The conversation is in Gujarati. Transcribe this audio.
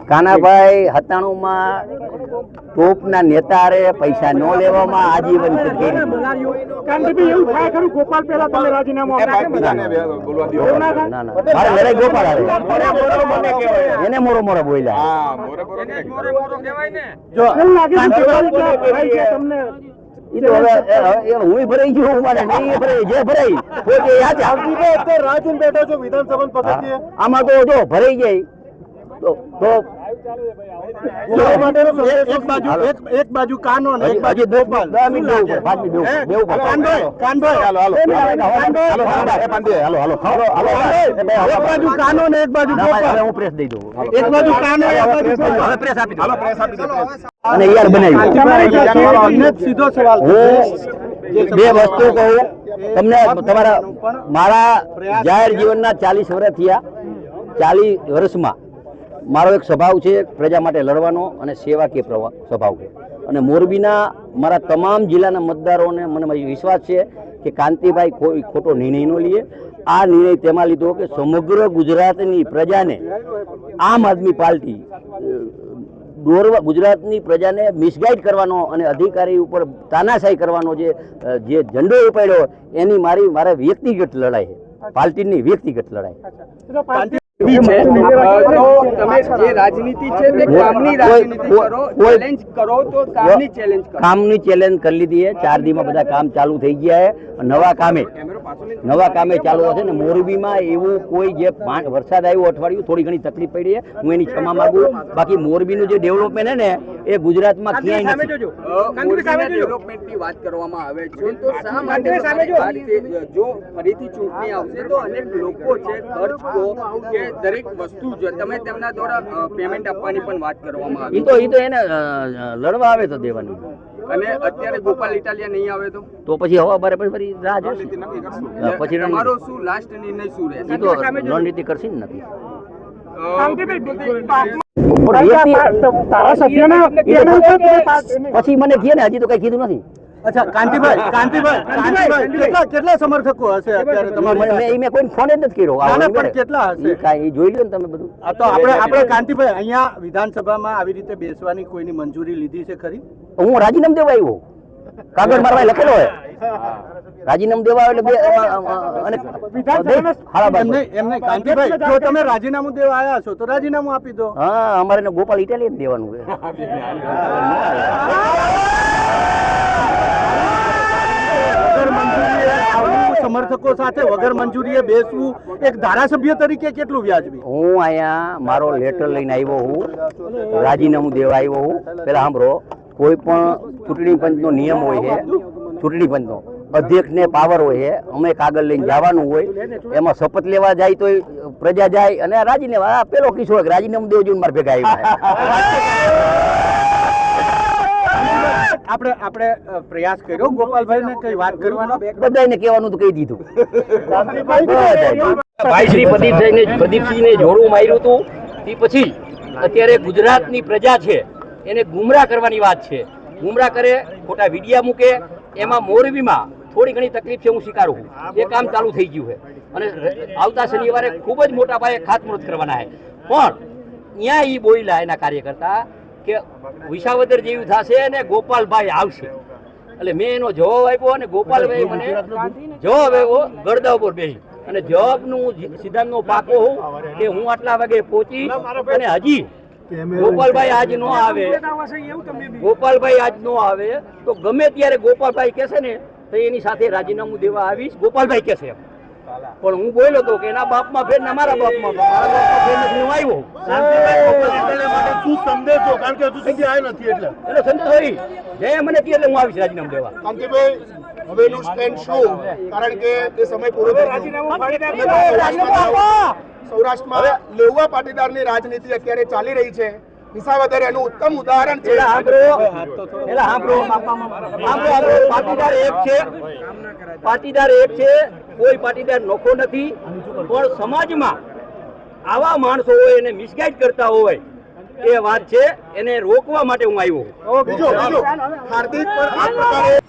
કાનાભાઈ 97 માં ટોપના નેતા રે પૈસા ન લેવામાં આજીવન ગોપાલ આવે એને મોરો મોરો બોલ્યા હું ભરાઈ ગયો મારે નહીં ભરાઈ જે ભરાઈ રાજન બેઠો છો વિધાનસભા પદ્ધતિ આમાં તો જો ભરાઈ જાય તો એક બાજુ કાનો ને એક બાજુ ગોપાલ એક બાજુ કાનો ને એક બાજુ ગોપાલ હું પ્રેસ દઈ દઉં એક બાજુ કાનો હવે પ્રેસ આપી દો અને યાર બનાવી સીધો સવાલ બે વસ્તુ કહું તમને તમારા મારા જાહેર જીવનના 40 વર્ષ થયા 40 વર્ષમાં મારો એક સ્વભાવ છે પ્રજા માટે લડવાનો અને સેવાકીય સ્વભાવ છે અને મોરબીના મારા તમામ જિલ્લાના મતદારોને મને વિશ્વાસ છે કે કાંતિભાઈ કોઈ ખોટો નિર્ણય ન લે આ નિર્ણય તેમાં લીધો કે સમગ્ર ગુજરાતની પ્રજાને આમ આદમી પાર્ટી ગુજરાતની પ્રજાને મિસગાઈડ કરવાનો અને અધિકારી ઉપર તાનાશાહી કરવાનો જે ઝંડો ઉપાડ્યો એની મારે વ્યક્તિગત લડાઈ છે પાર્ટીની વ્યક્તિગત લડાઈ કામની ચેલેન્જ કરી લીધી છે 4 દીમાં બધા કામ ચાલુ થઈ ગયા છે નવા કામે ચાલુ હશે ને મોરબીમાં એવું કોઈ જે વરસાદ આવ્યો અઠવાડિયું થોડી ઘણી તકલીફ પડી છે હું એની ક્ષમા માંગુ બાકી મોરબીનું જે ડેવલપમેન્ટ છે ને એ ગુજરાતમાં ક્યાંય નથી ડેવલપમેન્ટની વાત કરવામાં આવે છે તો શા માટે જો ફરીથી ચૂંટણી આવશે તો અનેક લોકો છે ખર્ચ કે દરેક વસ્તુ જો તમે તેમના દ્વારા પેમેન્ટ આપવાની પણ વાત કરવામાં આવી તો એને લડવા આવે તો દેવાની અને અત્યારે ગોપાલ ઇટાલિયા નહીં આવે તો પછી હવા બારે ફરી રાહ જોશે પછી તમારો શું લાસ્ટ નિર્ણય શું રહેશે તો રણનીતિ કરશે ને નથી પછી મને કહે ને હજી તો કઈ કીધું નથી અચ્છા કાંતિભાઈ કેટલા સમર્થકો હશે અત્યારે તમારે મેં કોઈ ફોન જ નથી કર્યો પણ કેટલા હશે કાંઈ જોઈ લો ને તમે બધું તો આપણે કાંતિભાઈ અહીંયા વિધાનસભામાં આવી રીતે બેસવાની કોઈની મંજૂરી લીધી છે ખરી હું રાજીનામું દેવા આવ્યો કાગળ મારવા લખેલો હોય રાજીનામું દેવા એટલે એમને કાંતિભાઈ જો તમે રાજીનામું દેવા આવ્યા છો તો રાજીનામું આપી દો હા અમારે ગોપાલ ઇટાલિયન દેવાનું છે સમર્થકો સાથે વગર મંજૂરીએ બેસવું એક ધારાસભ્ય તરીકે કેટલું વ્યાજબી હું અહીંયા મારો લેટર લઈને આવ્યો હું રાજીનામું દેવા આવ્યો હું પેલા સાંભળો કોઈ પણ ચૂંટણી પંચનો નિયમ હોય છે ચૂંટણી પંચનો અધ્યક્ષને પાવર હોય છે અમે કાગળ લઈને જવાનું હોય એમાં શપથ લેવા જાય તો પ્રજા જાય અને રાજીનામા પેલો કિશોર રાજીનામું દેવું જોઈએ મારે ભેગા આવ્યા આપણે પ્રયાસ કર્યો ગોપાલભાઈને કઈ વાત કરવાનો બધાને કહેવાનું તો કહી દીધું ભાઈ શ્રી પ્રદીપસિંહને જોડું માર્યું હતું તે પછી અત્યારે ગુજરાતની પ્રજા છે એને ગુમરાહ કરવાની વાત છે ગુમરાહ કરે ખોટા વિડિયા મૂકે એમાં મોરબીમાં થોડી ઘણી તકલીફ છે હું સ્વીકારું છું એ કામ ચાલુ થઈ ગયું છે અને આવતા શનિવારે ખૂબ જ મોટા પાયે ખાતમુહૂર્ત કરવાના છે પણ ત્યાં એ બોલ્યા એના કાર્યકર્તા કે વિસાવદર જેવું થશે અને ગોપાલભાઈ આવશે એટલે મેં એનો જવાબ આપ્યો અને ગોપાલભાઈ મને જવાબ આપ્યો ગળદા ઉપર બેસી અને જવાબનું સિદ્ધાંતનો પાકો હોઉં કે હું આટલા વાગે પહોંચી અને હજી ગોપાલભાઈ આજ નો આવે તો ગમે ત્યારે ગોપાલભાઈ કહેશે ને તો એની સાથે રાજીનામું દેવા આવીશ ગોપાલભાઈ કહેશે પણ હું બોલ્યો હતો કે એના બાપમાં ફેર ને મારા બાપમાં ફેર નથી હું આવ્યો શું સંદેશો કારણ કે હજુ સુધી આવ્યો નથી એટલે સંદેશ હોય જે મને કહે એટલે હું આવીશ રાજીનામું દેવા કાંતિભાઈ હવેનું સ્ટેન્ડ શું કારણ કે તે સમય પૂરો સૌરાષ્ટ્રમાં લેઉવા પાટીદારની રાજનીતિ અત્યારે ચાલી રહી છે વિસાવદર એનું ઉત્તમ ઉદાહરણ છે પાટીદાર એક છે કોઈ પાટીદાર નોખો નથી પણ સમાજમાં આવા માણસો હોય એને મિસગાઈડ કરતા હોય એ વાત છે એને રોકવા માટે હું આવ્યો બીજો હાર્દિક પર આ પ્રકારે